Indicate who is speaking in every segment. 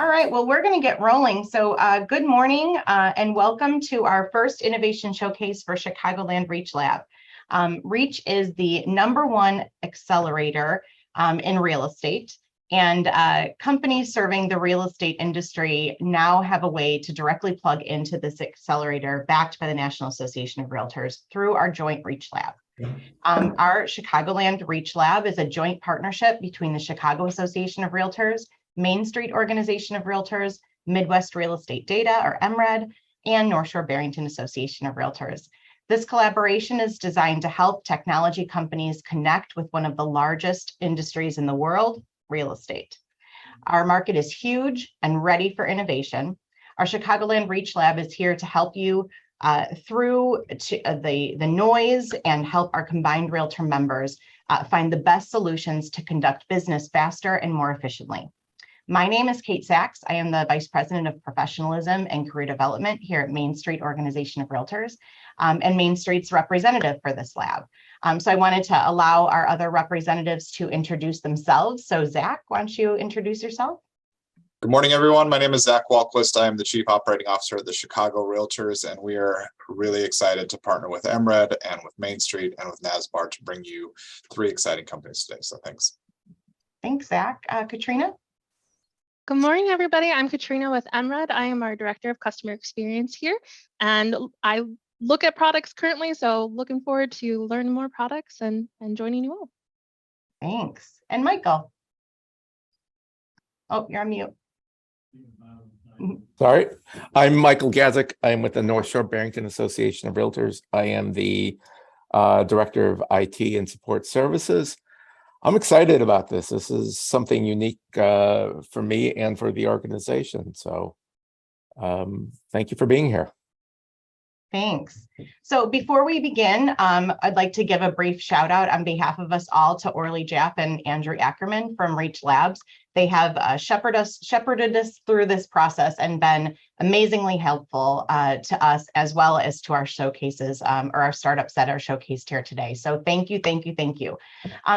Speaker 1: All right, well, we're going to get rolling. So good morning and welcome to our first innovation showcase for Chicagoland Reach Lab. Reach is the #1 accelerator in real estate, and companies serving the real estate industry now have a way to directly plug into this accelerator backed by the National Association of Realtors through our joint Reach Lab. Our Chicagoland Reach Lab is a joint partnership between the Chicago Association of Realtors, Main Street Organization of Realtors, Midwest Real Estate Data, or MRED, and North Shore-Barrington Association of Realtors. This collaboration is designed to help technology companies connect with one of the largest industries in the world, real estate. Our market is huge and ready for innovation. Our Chicagoland Reach Lab is here to help you through the noise and help our combined realtor members find the best solutions to conduct business faster and more efficiently. My name is Kate Sachs. I am the Vice President of Professionalism and Career Development here at Main Street Organization of Realtors, and Main Street's representative for this lab. So I wanted to allow our other representatives to introduce themselves. So Zach, why don't you introduce yourself?
Speaker 2: Good morning, everyone. My name is Zach Walquist. I am the Chief Operating Officer at the Chicago Realtors, and we are really excited to partner with MRED and with Main Street and with NASBAR to bring you 3 exciting companies today. So thanks.
Speaker 1: Thanks, Zach. Katrina?
Speaker 3: Good morning, everybody. I'm Katrina with MRED. I am our Director of Customer Experience here, and I look at products currently, so looking forward to learning more products and joining you all.
Speaker 1: Thanks. And Michael? Oh, you're on mute.
Speaker 4: Sorry, I'm Michael Gazik. I'm with the North Shore-Barrington Association of Realtors. I am the Director of IT and Support Services. I'm excited about this. This is something unique for me and for the organization. So thank you for being here.
Speaker 1: Thanks. So before we begin, I'd like to give a brief shout out on behalf of us all to Orly Japp and Andrew Ackerman from Reach Labs. They have shepherded us through this process and been amazingly helpful to us as well as to our showcases or our startups that are showcased here today. So thank you, thank you, thank you.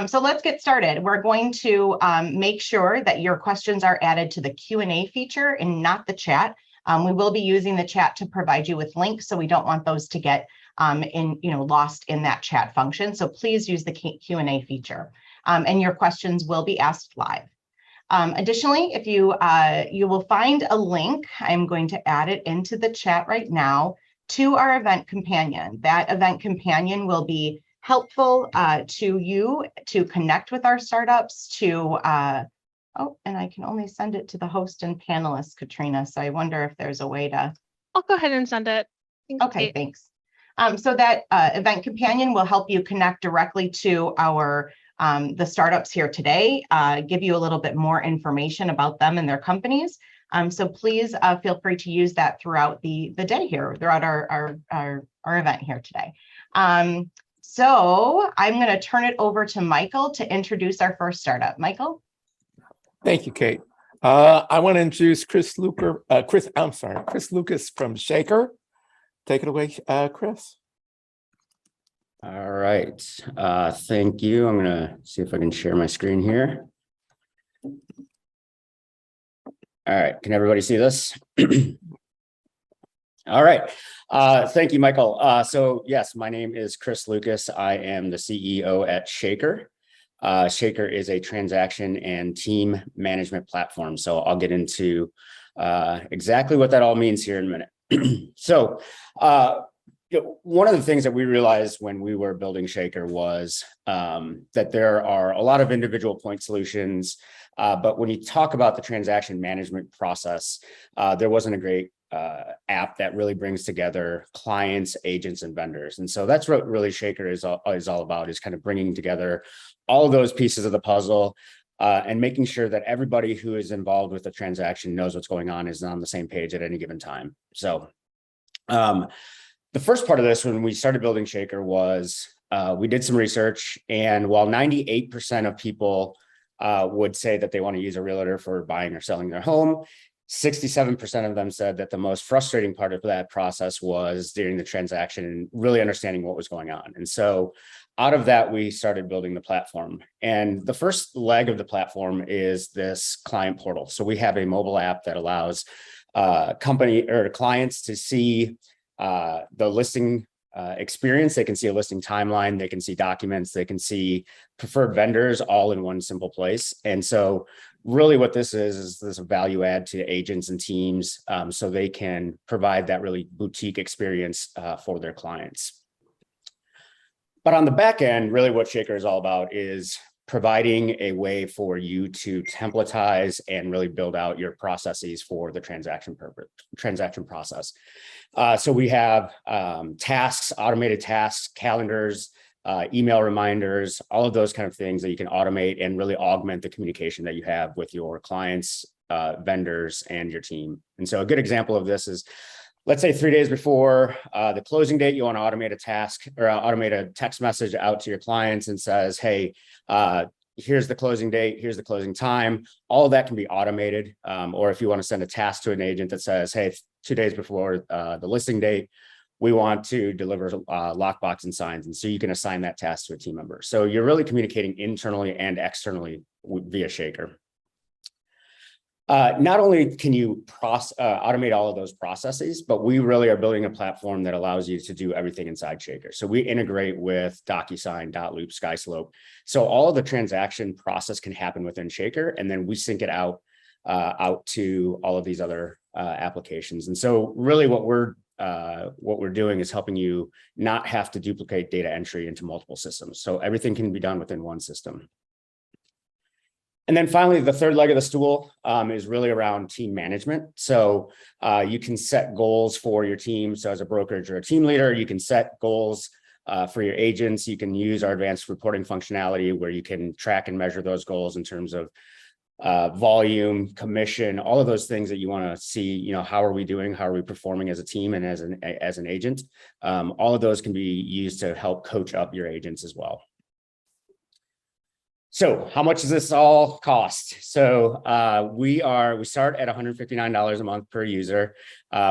Speaker 1: So let's get started. We're going to make sure that your questions are added to the Q&A feature and not the chat. We will be using the chat to provide you with links, so we don't want those to get lost in that chat function. So please use the Q&A feature, and your questions will be asked live. Additionally, if you will find a link, I'm going to add it into the chat right now, to our event companion. That event companion will be helpful to you to connect with our startups, to oh, and I can only send it to the host and panelists, Katrina. So I wonder if there's a way to.
Speaker 3: I'll go ahead and send it.
Speaker 1: Okay, thanks. So that event companion will help you connect directly to our the startups here today, give you a little bit more information about them and their companies. So please feel free to use that throughout the day here, throughout our event here today. So I'm going to turn it over to Michael to introduce our first startup. Michael?
Speaker 4: Thank you, Kate. I want to introduce Chris Lucas from Shaker. Take it away, Chris.
Speaker 5: All right. Thank you. I'm going to see if I can share my screen here. All right. Can everybody see this? All right. Thank you, Michael. So yes, my name is Chris Lucas. I am the CEO at Shaker. Shaker is a transaction and team management platform. So I'll get into exactly what that all means here in a minute. So one of the things that we realized when we were building Shaker was that there are a lot of individual point solutions, but when you talk about the transaction management process, there wasn't a great app that really brings together clients, agents, and vendors. And so that's what really Shaker is all about, is kind of bringing together all of those pieces of the puzzle and making sure that everybody who is involved with the transaction knows what's going on, is on the same page at any given time. So the first part of this, when we started building Shaker, was we did some research, and while 98% of people would say that they want to use a realtor for buying or selling their home, 67% of them said that the most frustrating part of that process was during the transaction and really understanding what was going on. And so out of that, we started building the platform. And the first leg of the platform is this client portal. So we have a mobile app that allows company or clients to see the listing experience. They can see a listing timeline, they can see documents, they can see preferred vendors all in one simple place. And so really what this is this a value add to agents and teams so they can provide that really boutique experience for their clients. But on the back end, really what Shaker is all about is providing a way for you to templatize and really build out your processes for the transaction process. So we have tasks, automated tasks, calendars, email reminders, all of those kind of things that you can automate and really augment the communication that you have with your clients, vendors, and your team. And so a good example of this is, let's say 3 days before the closing date, you want to automate a task or automate a text message out to your clients and says, hey, here's the closing date, here's the closing time. All of that can be automated. Or if you want to send a task to an agent that says, hey, 2 days before the listing date, we want to deliver lockbox and signs. And so you can assign that task to a team member. So you're really communicating internally and externally via Shaker. Not only can you automate all of those processes, but we really are building a platform that allows you to do everything inside Shaker. So we integrate with DocuSign, Dotloop, SkySlope. So all of the transaction process can happen within Shaker, and then we sync it out to all of these other applications. And so really what we're doing is helping you not have to duplicate data entry into multiple systems. So everything can be done within one system. And then finally, the third leg of the stool is really around team management. So you can set goals for your team. So as a brokerage or a team leader, you can set goals for your agents. You can use our advanced reporting functionality where you can track and measure those goals in terms of volume, commission, all of those things that you want to see, you know, how are we doing? How are we performing as a team and as an agent? All of those can be used to help coach up your agents as well. So how much does this all cost? So we start at $159 a month per user.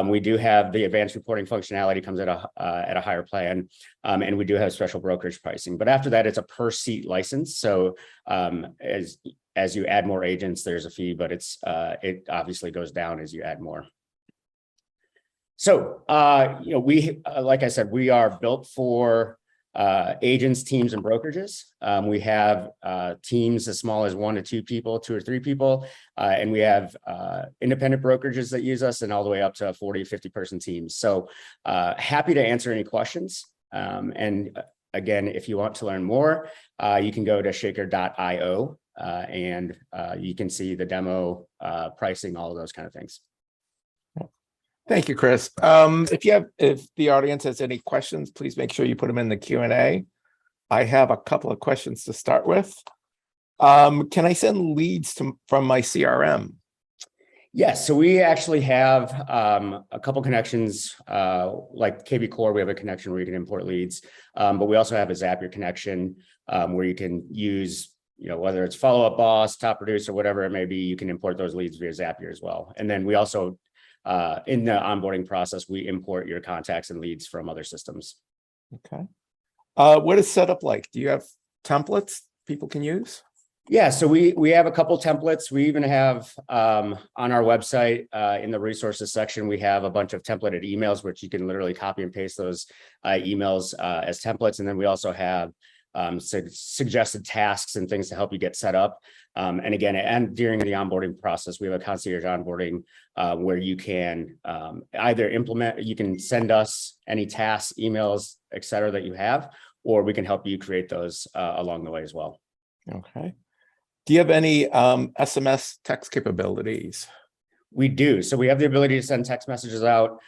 Speaker 5: We do have the advanced reporting functionality comes at a higher plan, and we do have special brokerage pricing. But after that, it's a per seat license. So as you add more agents, there's a fee, but it obviously goes down as you add more. So you know, we like I said, we are built for agents, teams, and brokerages. We have teams as small as 1 to 2 people, 2 or 3 people, and we have independent brokerages that use us and all the way up to 40, 50 person teams. So happy to answer any questions. And again, if you want to learn more, you can go to shaker.io and you can see the demo, pricing, all of those kind of things.
Speaker 4: Thank you, Chris. If the audience has any questions, please make sure you put them in the Q&A. I have a couple of questions to start with. Can I send leads from my CRM?
Speaker 5: Yes, so we actually have a couple connections, like KB Core, we have a connection where you can import leads, but we also have a Zapier connection where you can use, you know, whether it's Follow Up Boss, Top Producer, whatever it may be, you can import those leads via Zapier as well. And then we also, in the onboarding process, we import your contacts and leads from other systems.
Speaker 4: Okay. What is setup like? Do you have templates people can use?
Speaker 5: Yeah, so we have a couple templates. We even have on our website in the resources section, we have a bunch of templated emails, which you can literally copy and paste those emails as templates. And then we also have suggested tasks and things to help you get set up. And again, and during the onboarding process, we have a concierge onboarding where you can either you can send us any tasks, emails, et cetera, that you have, or we can help you create those along the way as well.
Speaker 4: Okay. Do you have any SMS text capabilities?
Speaker 5: We do. So we have the ability to send text messages out.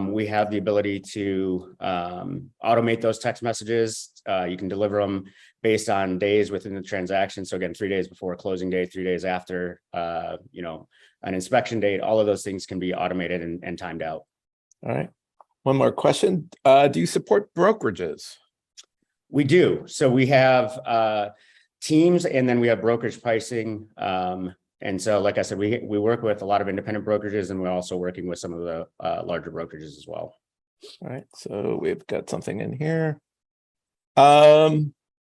Speaker 5: We have the ability to automate those text messages. You can deliver them based on days within the transaction. So again, 3 days before a closing date, 3 days after, you know, an inspection date, all of those things can be automated and timed out.
Speaker 4: All right. One more question. Do you support brokerages?
Speaker 5: We do. So we have teams, and then we have brokerage pricing. And so, like I said, we work with a lot of independent brokerages, and we're also working with some of the larger brokerages as well.
Speaker 4: All right. So we've got something in here.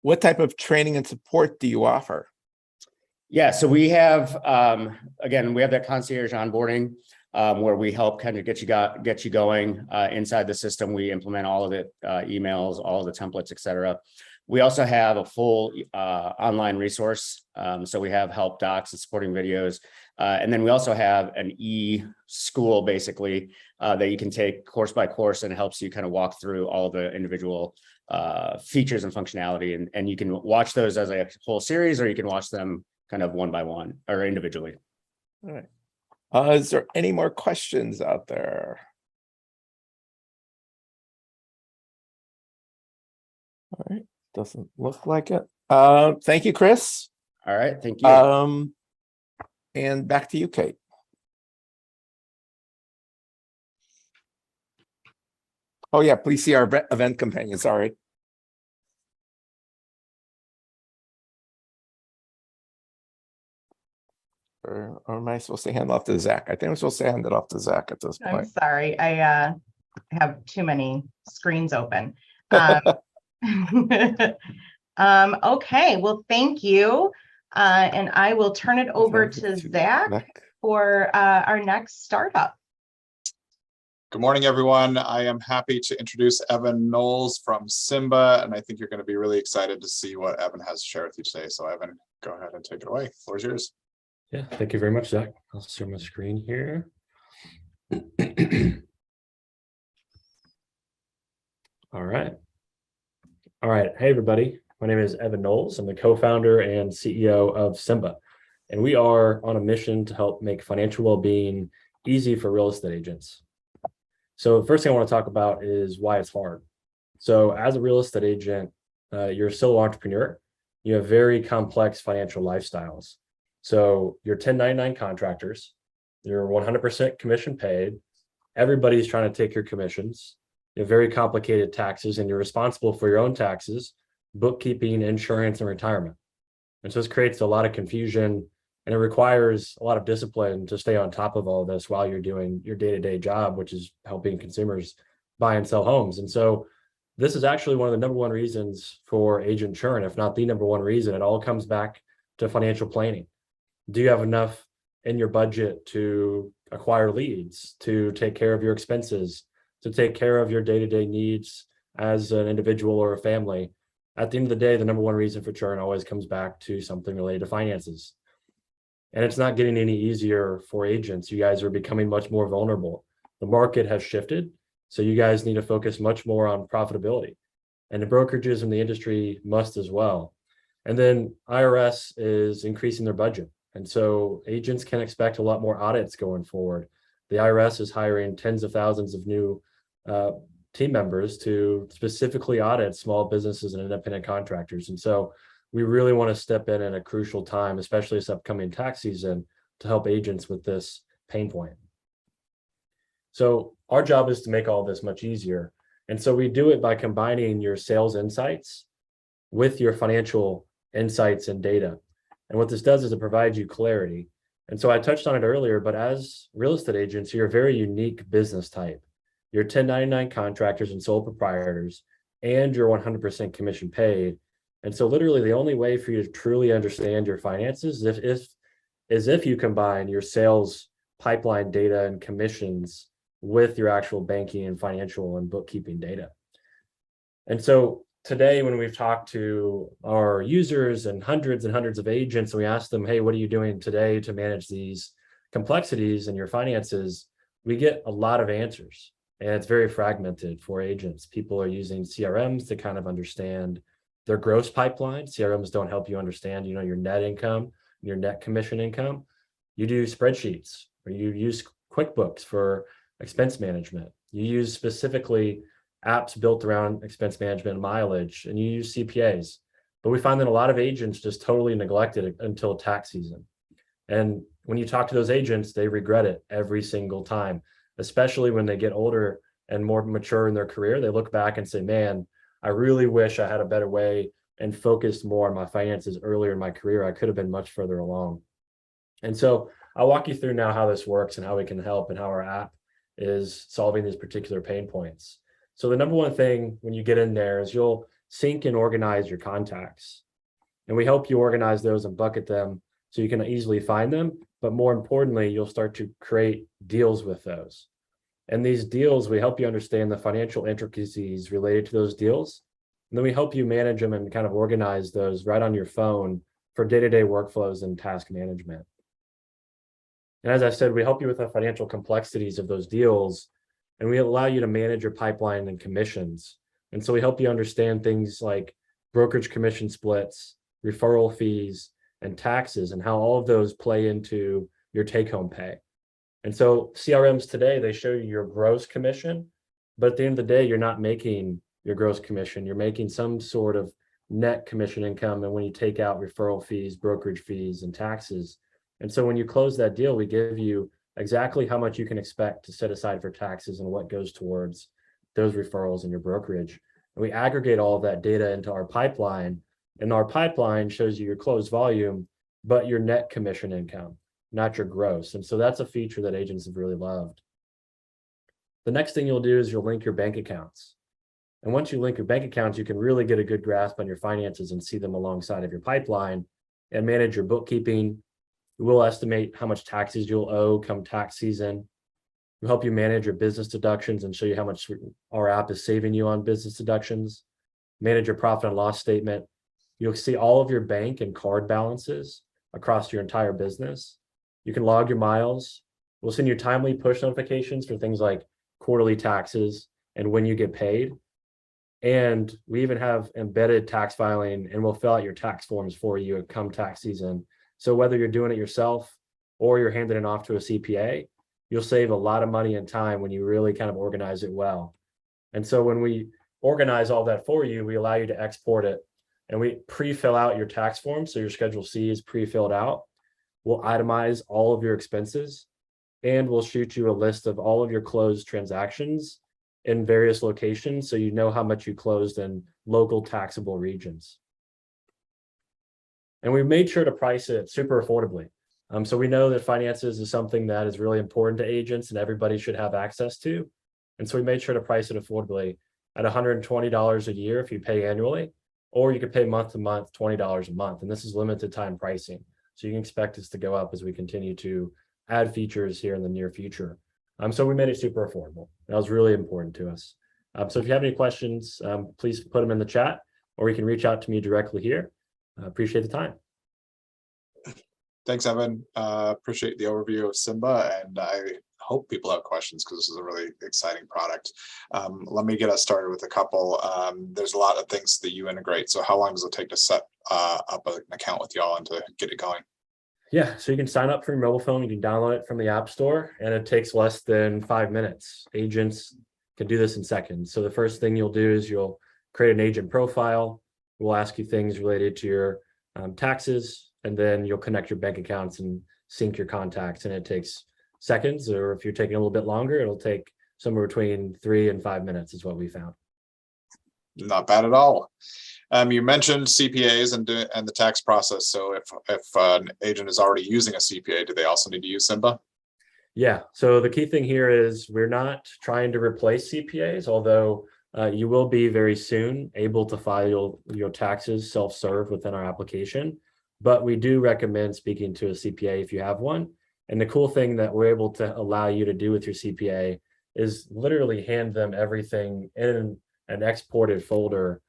Speaker 4: what type of training and support do you offer?
Speaker 5: Yeah, so we have, again, we have that concierge onboarding where we help kind of get you going inside the system. We implement all of it, emails, all of the templates, et cetera. We also have a full online resource. So we have help docs and supporting videos. And then we also have an e-school basically that you can take course by course, and it helps you kind of walk through all the individual features and functionality. And you can watch those as a whole series, or you can watch them kind of one by one or individually.
Speaker 4: All right. Is there any more questions out there? All right. Doesn't look like it. Thank you, Chris.
Speaker 5: All right. Thank you.
Speaker 4: And back to you, Kate. Oh yeah, please see our event companion. Sorry. Or am I supposed to hand it off to Zach? I think I'm supposed to hand it off to Zach at this
Speaker 1: I'm
Speaker 4: point.
Speaker 1: sorry, I have too many screens open. Okay, well, thank you. And I will turn it over to Zach for our next startup.
Speaker 2: Good morning, everyone. I am happy to introduce Evan Knowles from Symba, and I think you're going to be really excited to see what Evan has to share with you today. So Evan, go ahead and take it away. The floor is yours.
Speaker 6: Yeah, thank you very much, Zach. I'll share my screen here. All right. Hey, everybody. My name is Evan Knowles. I'm the co-founder and CEO of Symba, and we are on a mission to help make financial well-being easy for real estate agents. So the first thing I want to talk about is why it's hard. So as a real estate agent, you're still an entrepreneur. You have very complex financial lifestyles. So you're 1099 contractors, you're 100% commission paid. Everybody's trying to take your commissions. You have very complicated taxes, and you're responsible for your own taxes, bookkeeping, insurance, and retirement. And so this creates a lot of confusion, and it requires a lot of discipline to stay on top of all of this while you're doing your day-to-day job, which is helping consumers buy and sell homes. And so this is actually one of the #1 reasons for agent churn, if not the #1 reason. It all comes back to financial planning. Do you have enough in your budget to acquire leads, to take care of your expenses, to take care of your day-to-day needs as an individual or a family? At the end of the day, the #1 reason for churn always comes back to something related to finances. And it's not getting any easier for agents. You guys are becoming much more vulnerable. The market has shifted, so you guys need to focus much more on profitability. And the brokerages in the industry must as well. And then IRS is increasing their budget. And so agents can expect a lot more audits going forward. The IRS is hiring tens of thousands of new team members to specifically audit small businesses and independent contractors. And so we really want to step in at a crucial time, especially this upcoming tax season, to help agents with this pain point. So our job is to make all this much easier. And so we do it by combining your sales insights with your financial insights and data. And what this does is it provides you clarity. And so I touched on it earlier, but as real estate agents, you're a very unique business type. You're 1099 contractors and sole proprietors, and you're 100% commission paid. And so literally the only way for you to truly understand your finances is if you combine your sales pipeline data and commissions with your actual banking and financial and bookkeeping data. And so today, when we've talked to our users and hundreds of agents, and we ask them, hey, what are you doing today to manage these complexities in your finances? We get a lot of answers, and it's very fragmented for agents. People are using CRMs to kind of understand their gross pipeline. CRMs don't help you understand, your net income, your net commission income. You do spreadsheets, or you use QuickBooks for expense management. You use specifically apps built around expense management and mileage, and you use CPAs. But we find that a lot of agents just totally neglect it until tax season. And when you talk to those agents, they regret it every single time, especially when they get older and more mature in their career. They look back and say, man, I really wish I had a better way and focused more on my finances earlier in my career. I could have been much further along. And so I'll walk you through now how this works and how we can help and how our app is solving these particular pain points. So the #1 thing when you get in there is you'll sync and organize your contacts. And we help you organize those and bucket them so you can easily find them. But more importantly, you'll start to create deals with those. And these deals, we help you understand the financial intricacies related to those deals. And then we help you manage them and kind of organize those right on your phone for day-to-day workflows and task management. And as I said, we help you with the financial complexities of those deals, and we allow you to manage your pipeline and commissions. And so we help you understand things like brokerage commission splits, referral fees, and taxes, and how all of those play into your take-home pay. And so CRMs today, they show you your gross commission, but at the end of the day, you're not making your gross commission. You're making some sort of net commission income. And when you take out referral fees, brokerage fees, and taxes. And so when you close that deal, we give you exactly how much you can expect to set aside for taxes and what goes towards those referrals in your brokerage. And we aggregate all of that data into our pipeline, and our pipeline shows you your closed volume, but your net commission income, not your gross. And so that's a feature that agents have really loved. The next thing you'll do is you'll link your bank accounts. And once you link your bank accounts, you can really get a good grasp on your finances and see them alongside of your pipeline and manage your bookkeeping. We'll estimate how much taxes you'll owe come tax season. We'll help you manage your business deductions and show you how much our app is saving you on business deductions. Manage your profit and loss statement. You'll see all of your bank and card balances across your entire business. You can log your miles. We'll send you timely push notifications for things like quarterly taxes and when you get paid. And we even have embedded tax filing, and we'll fill out your tax forms for you come tax season. So whether you're doing it yourself or you're handing it off to a CPA, you'll save a lot of money and time when you really kind of organize it well. And so when we organize all that for you, we allow you to export it, and we pre-fill out your tax form. So your Schedule C is pre-filled out. We'll itemize all of your expenses, and we'll shoot you a list of all of your closed transactions in various locations, so you know how much you closed in local taxable regions. And we made sure to price it super affordably. So we know that finances is something that is really important to agents and everybody should have access to. And so we made sure to price it affordably at $120 a year if you pay annually, or you could pay month to month, $20 a month. And this is limited time pricing. So you can expect this to go up as we continue to add features here in the near future. So we made it super affordable. That was really important to us. So if you have any questions, please put them in the chat, or you can reach out to me directly here. Appreciate the time.
Speaker 2: Thanks, Evan. Appreciate the overview of Symba, and I hope people have questions because this is a really exciting product. Let me get us started with a couple. There's a lot of things that you integrate. So how long does it take to set up an account with y'all and to get it going?
Speaker 6: Yeah, so you can sign up for your mobile phone. You can download it from the App Store, and it takes less than 5 minutes. Agents can do this in seconds. So the first thing you'll do is you'll create an agent profile. We'll ask you things related to your taxes, and then you'll connect your bank accounts and sync your contacts. And it takes seconds, or if you're taking a little bit longer, it'll take somewhere between 3 and 5 minutes is what we found.
Speaker 2: Not bad at all. You mentioned CPAs and the tax process. So if an agent is already using a CPA, do they also need to use Symba?
Speaker 6: Yeah, so the key thing here is we're not trying to replace CPAs, although you will be very soon able to file your taxes self-serve within our application. But we do recommend speaking to a CPA if you have one. And the cool thing that we're able to allow you to do with your CPA is literally hand them everything in an exported folder,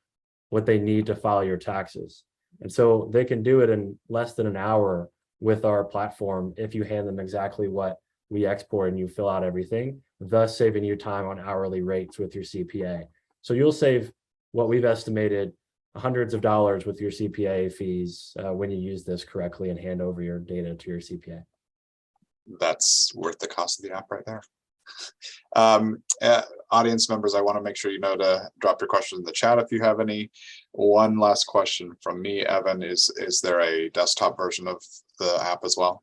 Speaker 6: what they need to file your taxes. And so they can do it in less than an hour with our platform if you hand them exactly what we export and you fill out everything, thus saving you time on hourly rates with your CPA. So you'll save what we've estimated hundreds of dollars with your CPA fees when you use this correctly and hand over your data to your CPA.
Speaker 2: That's worth the cost of the app right there. Audience members, I want to make sure you know to drop your questions in the chat if you have any. One last question from me, Evan, is there a desktop version of the app as well?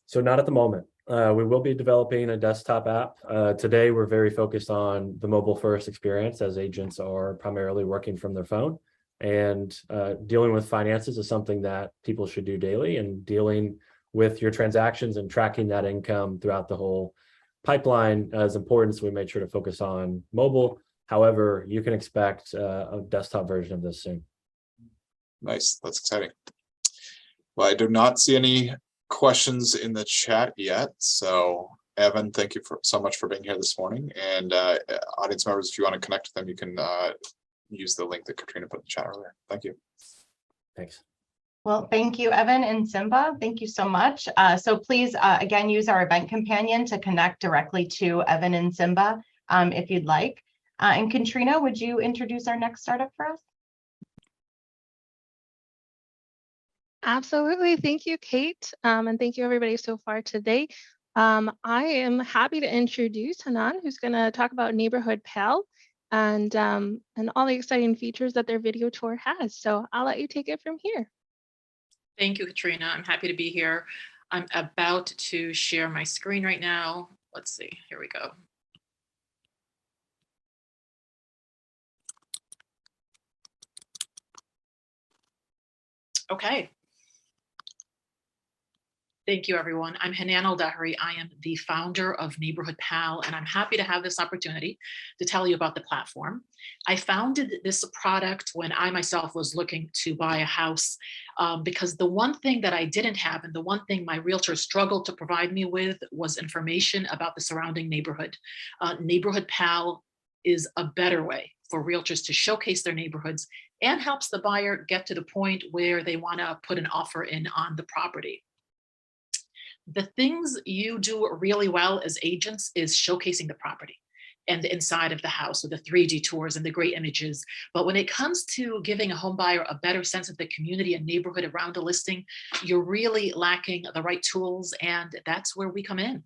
Speaker 6: So not at the moment. We will be developing a desktop app. Today, we're very focused on the mobile first experience, as agents are primarily working from their phone. And dealing with finances is something that people should do daily, and dealing with your transactions and tracking that income throughout the whole pipeline is important. So we made sure to focus on mobile. However, you can expect a desktop version of this soon.
Speaker 2: Nice, that's exciting. Well, I do not see any questions in the chat yet. So Evan, thank you so much for being here this morning. And audience members, if you want to connect with them, you can use the link that Katrina put in the chat earlier. Thank you.
Speaker 6: Thanks.
Speaker 1: Well, thank you, Evan and Symba. Thank you so much. So please, again, use our event companion to connect directly to Evan and Symba if you'd like. And Katrina, would you introduce our next startup for us?
Speaker 3: Absolutely. Thank you, Kate. And thank you, everybody, so far today. I am happy to introduce Hanan, who's going to talk about Neighborhood Pal and all the exciting features that their video tour has. So I'll let you take it from here.
Speaker 7: Thank you, Katrina. I'm happy to be here. I'm about to share my screen right now. Let's see. Here we go. Okay. Thank you, everyone. I'm Hanan Al-Dahri. I am the founder of Neighborhood Pal, and I'm happy to have this opportunity to tell you about the platform. I founded this product when I myself was looking to buy a house because the one thing that I didn't have and the one thing my realtor struggled to provide me with was information about the surrounding neighborhood. Neighborhood Pal is a better way for realtors to showcase their neighborhoods and helps the buyer get to the point where they want to put an offer in on the property. The things you do really well as agents is showcasing the property and the inside of the house with the 3D tours and the great images. But when it comes to giving a home buyer a better sense of the community and neighborhood around a listing, you're really lacking the right tools, and that's where we come in.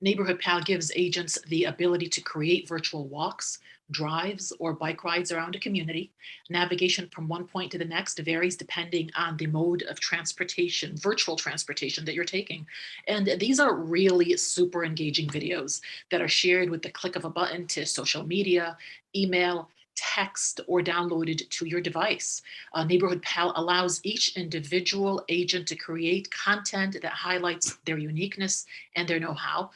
Speaker 7: Neighborhood Pal gives agents the ability to create virtual walks, drives, or bike rides around a community. Navigation from one point to the next varies depending on the mode of transportation, virtual transportation that you're taking. And these are really super engaging videos that are shared with the click of a button to social media, email, text, or downloaded to your device. Neighborhood Pal allows each individual agent to create content that highlights their uniqueness and their know-how.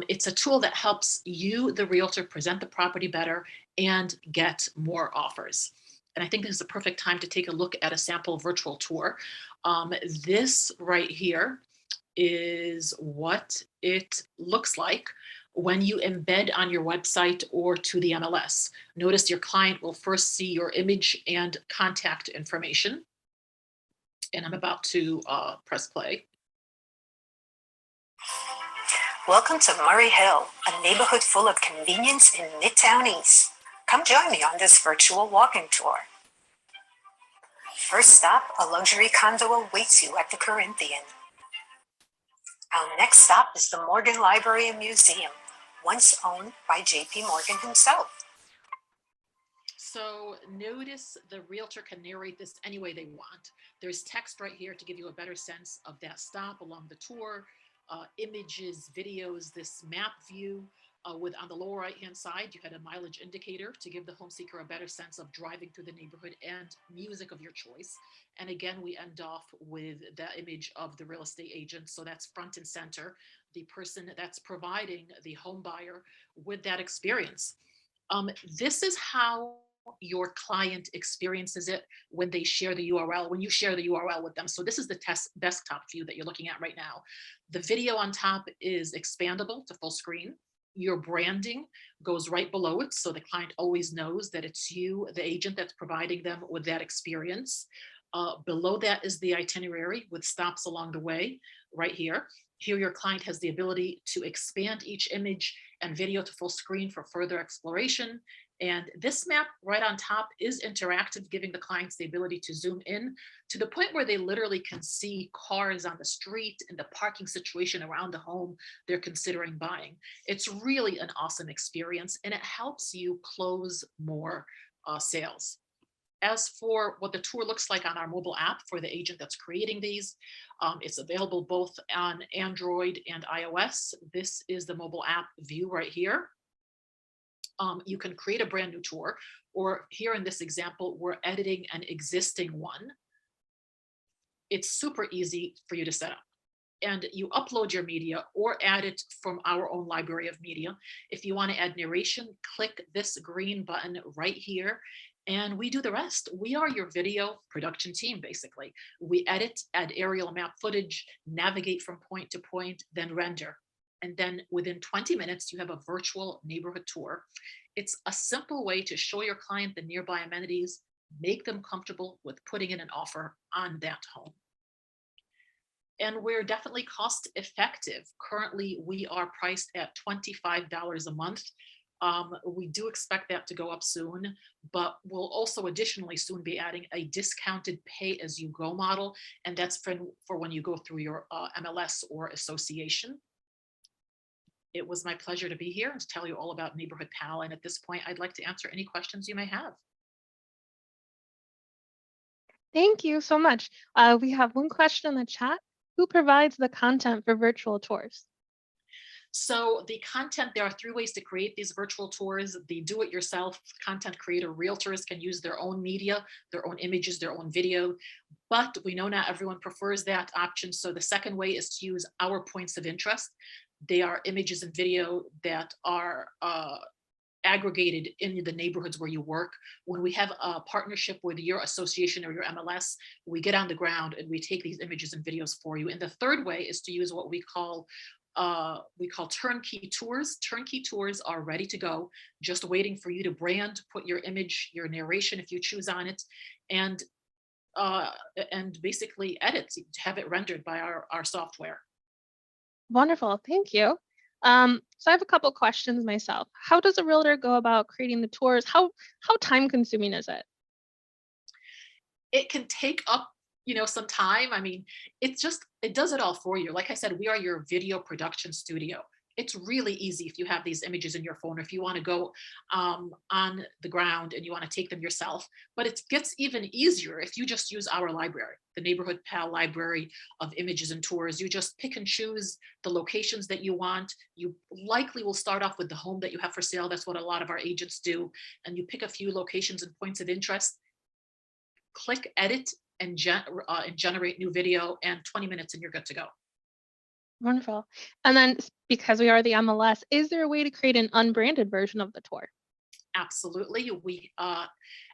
Speaker 7: It's a tool that helps you, the realtor, present the property better and get more offers. And I think this is a perfect time to take a look at a sample virtual tour. This right here is what it looks like when you embed on your website or to the MLS. Notice your client will first see your image and contact information. And I'm about to press play.
Speaker 8: Welcome to Murray Hill, a neighborhood full of convenience in Midtown East. Come join me on this virtual walking tour. First stop, a luxury condo awaits you at the Corinthian. Our next stop is the Morgan Library and Museum, once owned by J.P. Morgan himself.
Speaker 7: So notice the realtor can narrate this any way they want. There's text right here to give you a better sense of that stop along the tour, images, videos, this map view with on the lower right-hand side, you had a mileage indicator to give the home seeker a better sense of driving through the neighborhood and music of your choice. And again, we end off with the image of the real estate agent. So that's front and center, the person that's providing the home buyer with that experience. This is how your client experiences it when they share the URL, when you share the URL with them. So this is the test desktop view that you're looking at right now. The video on top is expandable to full screen. Your branding goes right below it, so the client always knows that it's you, the agent, that's providing them with that experience. Below that is the itinerary with stops along the way right here. Here your client has the ability to expand each image and video to full screen for further exploration. And this map right on top is interactive, giving the clients the ability to zoom in to the point where they literally can see cars on the street and the parking situation around the home they're considering buying. It's really an awesome experience, and it helps you close more sales. As for what the tour looks like on our mobile app for the agent that's creating these, it's available both on Android and iOS. This is the mobile app view right here. You can create a brand new tour, or here in this example, we're editing an existing one. It's super easy for you to set up. and you upload your media or add it from our own library of media. If you want to add narration, click this green button right here, and we do the rest. We are your video production team, basically. We edit, add aerial map footage, navigate from point to point, then render. And then within 20 minutes, you have a virtual neighborhood tour. It's a simple way to show your client the nearby amenities, make them comfortable with putting in an offer on that home. And we're definitely cost effective. Currently, we are priced at $25 a month. We do expect that to go up soon, but we'll also additionally soon be adding a discounted pay as you go model. And that's for when you go through your MLS or association. It was my pleasure to be here and to tell you all about Neighborhood Pal. And at this point, I'd like to answer any questions you may have.
Speaker 3: Thank you so much. We have one question in the chat. Who provides the content for virtual tours?
Speaker 7: So the content, there are 3 ways to create these virtual tours. The do-it-yourself content creator realtors can use their own media, their own images, their own video, but we know not everyone prefers that option. So the second way is to use our points of interest. They are images and video that are aggregated in the neighborhoods where you work. When we have a partnership with your association or your MLS, we get on the ground and we take these images and videos for you. And the third way is to use what we call turnkey tours. Turnkey tours are ready to go, just waiting for you to brand, put your image, your narration, if you choose on it, and basically edit, have it rendered by our software.
Speaker 3: Wonderful, thank you. So I have a couple questions myself. How does a realtor go about creating the tours? How time consuming is it?
Speaker 7: It can take up, some time. I mean, it does it all for you. Like I said, we are your video production studio. It's really easy if you have these images in your phone, if you want to go on the ground and you want to take them yourself. But it gets even easier if you just use our library, the Neighborhood Pal library of images and tours. You just pick and choose the locations that you want. You likely will start off with the home that you have for sale. That's what a lot of our agents do. And you pick a few locations and points of interest, click edit and generate new video, and 20 minutes and you're good to go.
Speaker 3: Wonderful. And then because we are the MLS, is there a way to create an unbranded version of the tour?
Speaker 7: Absolutely. We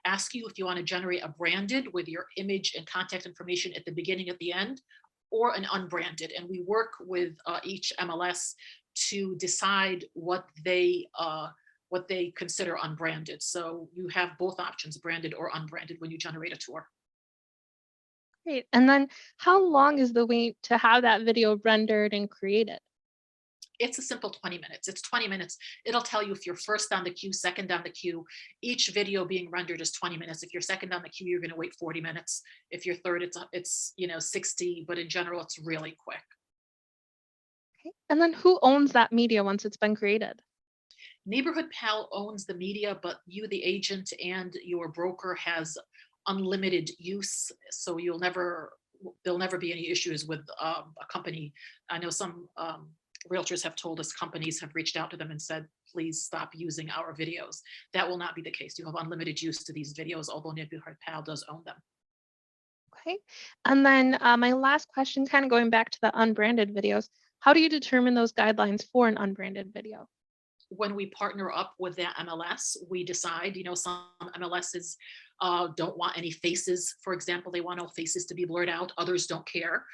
Speaker 7: ask you if you want to generate a branded with your image and contact information at the beginning, at the end, or an unbranded. And we work with each MLS to decide what they consider unbranded. So you have both options, branded or unbranded, when you generate a tour.
Speaker 3: Great. And then how long is the wait to have that video rendered and created?
Speaker 7: It's a simple 20 minutes. It's 20 minutes. It'll tell you if you're first on the queue, second on the queue. Each video being rendered is 20 minutes. If you're second on the queue, you're going to wait 40 minutes. If you're third, it's 60, but in general, it's really quick.
Speaker 3: Okay. And then who owns that media once it's been created?
Speaker 7: Neighborhood Pal owns the media, but you, the agent, and your broker has unlimited use. So there'll never be any issues with a company. I know some realtors have told us companies have reached out to them and said, please stop using our videos. That will not be the case. You have unlimited use to these videos, although Neighborhood Pal does own them.
Speaker 3: Okay. And then my last question, kind of going back to the unbranded videos, how do you determine those guidelines for an unbranded video?
Speaker 7: When we partner up with that MLS, we decide, some MLSs don't want any faces. For example, they want all faces to be blurred out. Others don't care.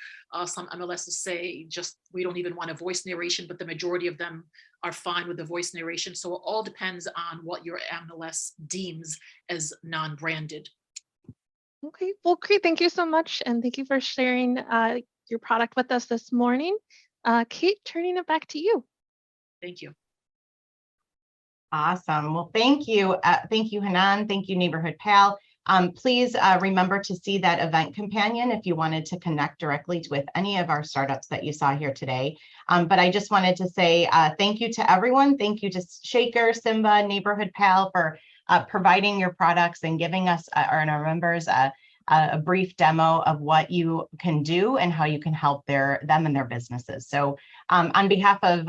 Speaker 7: Some MLSs say we don't even want a voice narration, but the majority of them are fine with the voice narration. So it all depends on what your MLS deems as non-branded.
Speaker 3: Okay, well, great. Thank you so much. And thank you for sharing your product with us this morning. Kate, turning it back to you.
Speaker 7: Thank you.
Speaker 1: Awesome. Well, thank you. Thank you, Hanan. Thank you, Neighborhood Pal. Please remember to see that event companion if you wanted to connect directly with any of our startups that you saw here today. But I just wanted to say thank you to everyone. Thank you to Shaker, Symba, Neighborhood Pal for providing your products and giving us and our members a brief demo of what you can do and how you can help them and their businesses. So on behalf of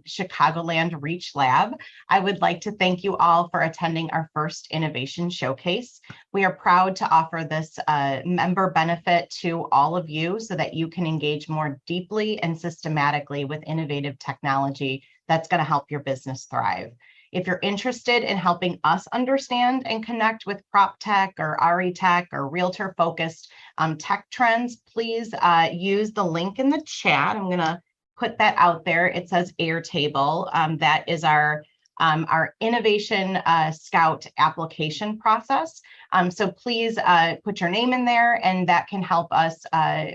Speaker 1: Chicagoland Reach Lab, I would like to thank you all for attending our first innovation showcase. We are proud to offer this member benefit to all of you so that you can engage more deeply and systematically with innovative technology that's going to help your business thrive. If you're interested in helping us understand and connect with prop tech or RE tech or realtor focused tech trends, please use the link in the chat. I'm going to put that out there. It says Airtable. That is our Innovation Scout application process. So please put your name in there, and that can help us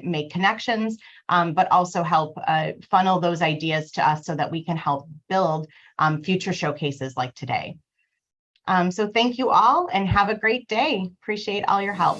Speaker 1: make connections, but also help funnel those ideas to us so that we can help build future showcases like today. So thank you all and have a great day. Appreciate all your help.